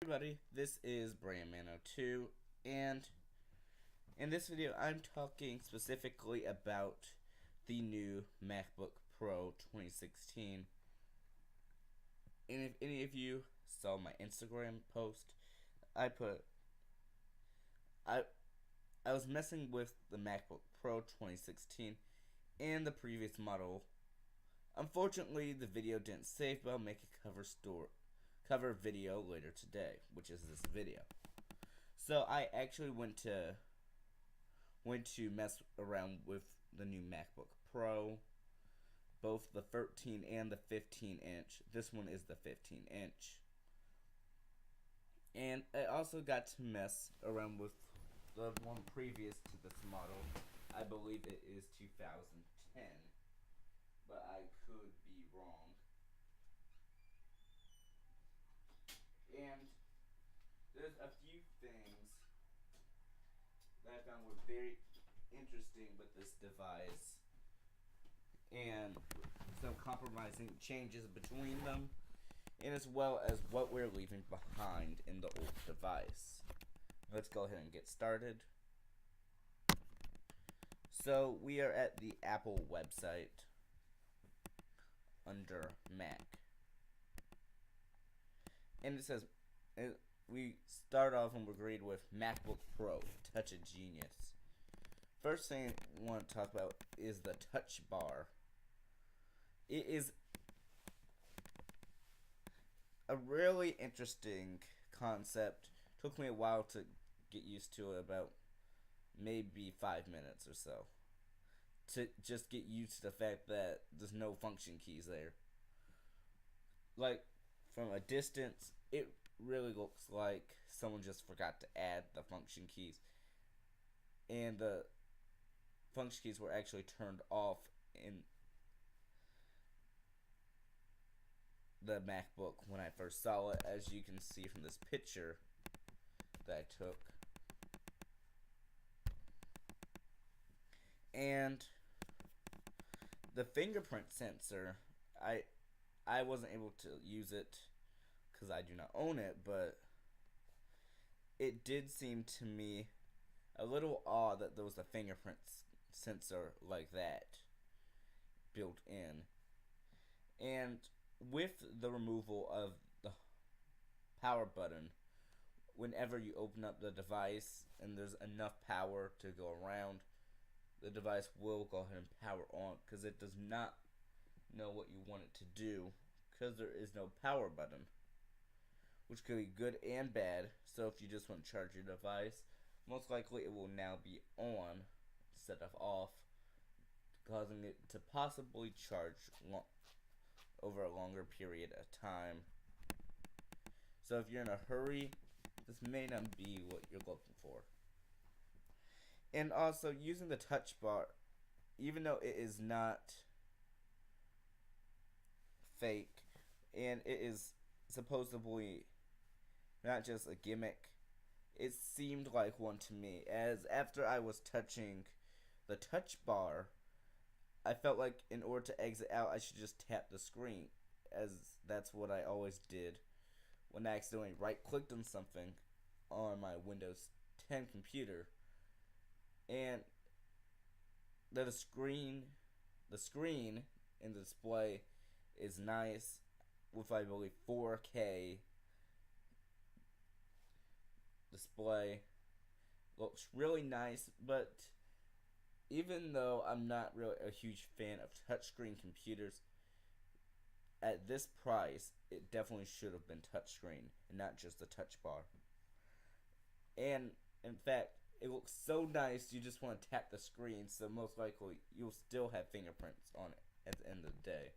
Everybody, this is Bran'sTech, and in this video I'm talking specifically about the new MacBook Pro 2016. And if any of you saw my Instagram post, I put I I was messing with the MacBook Pro 2016 and the previous model. Unfortunately, the video didn't save, but I'll make a cover video later today, which is this video. So I actually went to mess around with the new MacBook Pro, both the 13 and the 15 inch. This one is the 15 inch. And I also got to mess around with the one previous to this model. I believe it is 2010, but I could be wrong. And there's a few things that I found were very interesting with this device, and some compromising changes between them, and as well as what we're leaving behind in the old device. Let's go ahead and get started. So we are at the Apple website under Mac, and it says we start off and we're greeted with MacBook Pro, Touch a Genius. First thing I want to talk about is the touch bar. It is a really interesting concept. Took me a while to get used to it, about maybe 5 minutes or so, to just get used to the fact that there's no function keys there. Like, from a distance, it really looks like someone just forgot to add the function keys, and the function keys were actually turned off in the MacBook when I first saw it, as you can see from this picture that I took. And the fingerprint sensor, I wasn't able to use it because I do not own it, but it did seem to me a little odd that there was a fingerprint sensor like that built in. And with the removal of the power button, whenever you open up the device and there's enough power to go around, the device will go ahead and power on, because it does not know what you want it to do, because there is no power button, which could be good and bad. So if you just want to charge your device, most likely it will now be on instead of off, causing it to possibly charge over a longer period of time. So if you're in a hurry, this may not be what you're looking for. And also, using the touch bar, even though it is not fake and it is supposedly not just a gimmick, it seemed like one to me, as after I was touching the touch bar, I felt like in order to exit out, I should just tap the screen, as that's what I always did when I accidentally right-clicked on something on my Windows 10 computer. And the screen in the display is nice, with I believe 4K display. Looks really nice, but even though I'm not really a huge fan of touchscreen computers, at this price, it definitely should have been touchscreen and not just the touch bar. And in fact, it looks so nice, you just want to tap the screen, so most likely you'll still have fingerprints on it at the end of the day.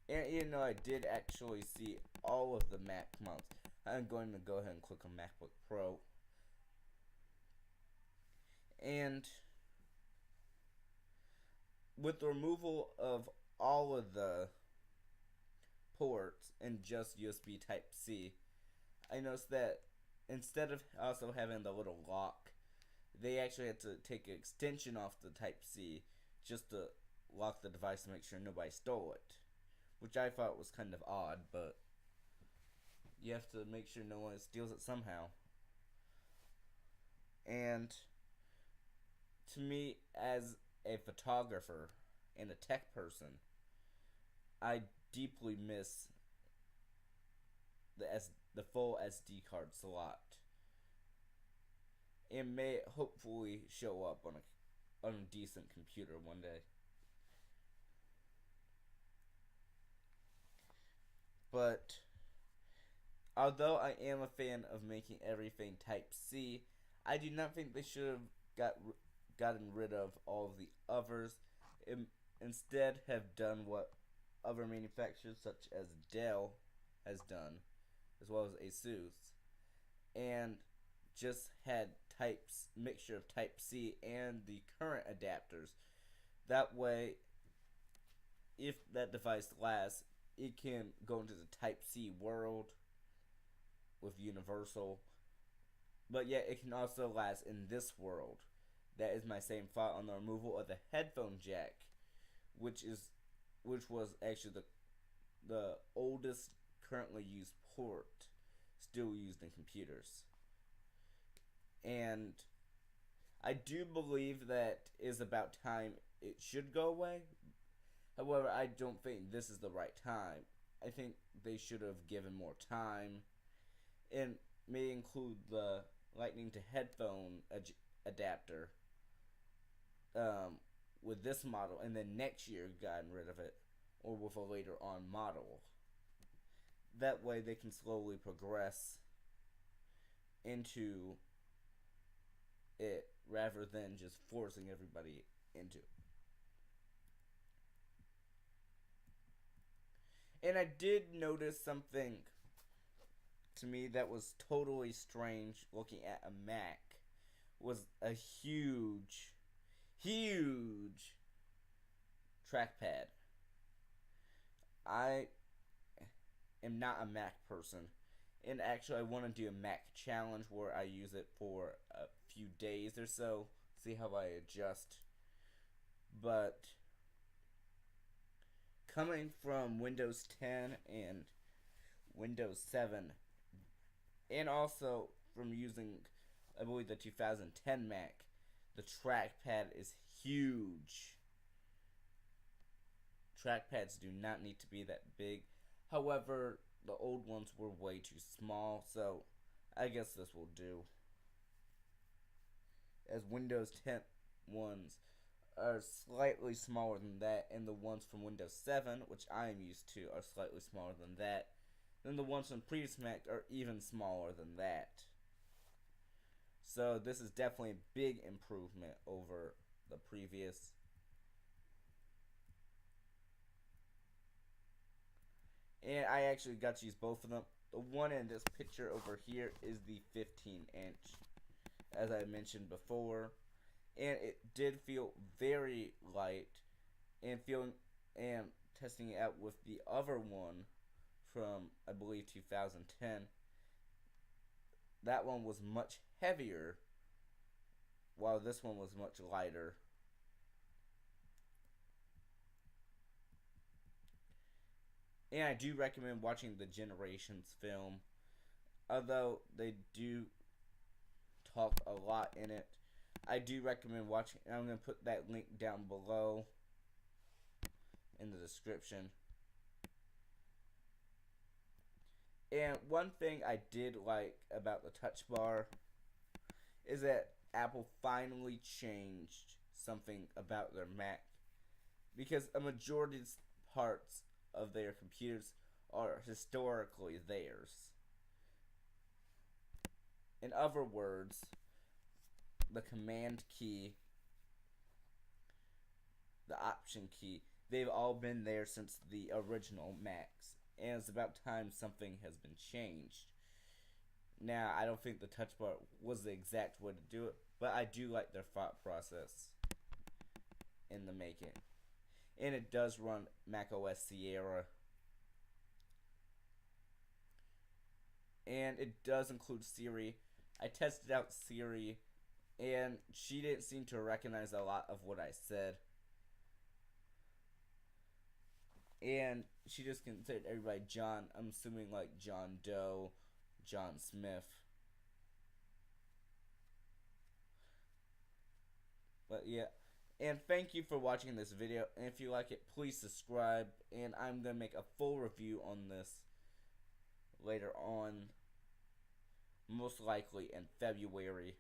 And even though I did actually see all of the Mac mounts, I'm going to go ahead and click on MacBook Pro. And with the removal of all of the ports and just USB Type-C, I noticed that instead of also having the little lock, they actually had to take an extension off the Type-C just to lock the device to make sure nobody stole it, which I thought was kind of odd, but you have to make sure no one steals it somehow. And to me, as a photographer and a tech person, I deeply miss the full SD card slot. It may hopefully show up on a decent computer one day. But although I am a fan of making everything Type C, I do not think they should have gotten rid of all of the others. Instead, have done what other manufacturers such as Dell has done, as well as Asus, and just had mixture of Type C and the current adapters. That way, if that device lasts, it can go into the Type C world with Universal, but yet it can also last in this world. That is my same thought on the removal of the headphone jack, which was actually the oldest currently used port still used in computers. And I do believe that is about time it should go away. However, I don't think this is the right time. I think they should have given more time and may include the lightning to headphone adapter with this model, and then next year gotten rid of it, or with a later on model. That way they can slowly progress into it rather than just forcing everybody into it. And I did notice something to me that was totally strange looking at a Mac was a huge trackpad. I am not a Mac person, and actually I want to do a Mac challenge where I use it for a few days or so, see how I adjust. But coming from Windows 10 and Windows 7, and also from using, I believe, the 2010 Mac, the trackpad is huge. Trackpads do not need to be that big. However, the old ones were way too small, so I guess this will do. As Windows 10 ones are slightly smaller than that, and the ones from Windows 7, which I am used to, are slightly smaller than that. Then the ones from previous Mac are even smaller than that. So this is definitely a big improvement over the previous. And I actually got to use both of them. The one in this picture over here is the 15-inch, as I mentioned before. And it did feel very light, and testing it out with the other one from, I believe, 2010. That one was much heavier, while this one was much lighter. And I do recommend watching the Generations film, although they do talk a lot in it. I do recommend watching, and I'm going to put that link down below in the description. And one thing I did like about the touch bar is that Apple finally changed something about their Mac, because a majority of parts of their computers are historically theirs. In other words, the command key, the option key, they've all been there since the original Macs, and it's about time something has been changed. Now, I don't think the touch bar was the exact way to do it, but I do like their thought process in the making. And it does run macOS Sierra. And it does include Siri. I tested out Siri, and she didn't seem to recognize a lot of what I said. And she just considered everybody John. I'm assuming like John Doe, John Smith. But yeah. And thank you for watching this video. And if you like it, please subscribe. And I'm going to make a full review on this later on. Most likely in February.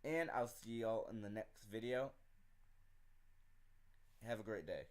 And I'll see y'all in the next video. Have a great day.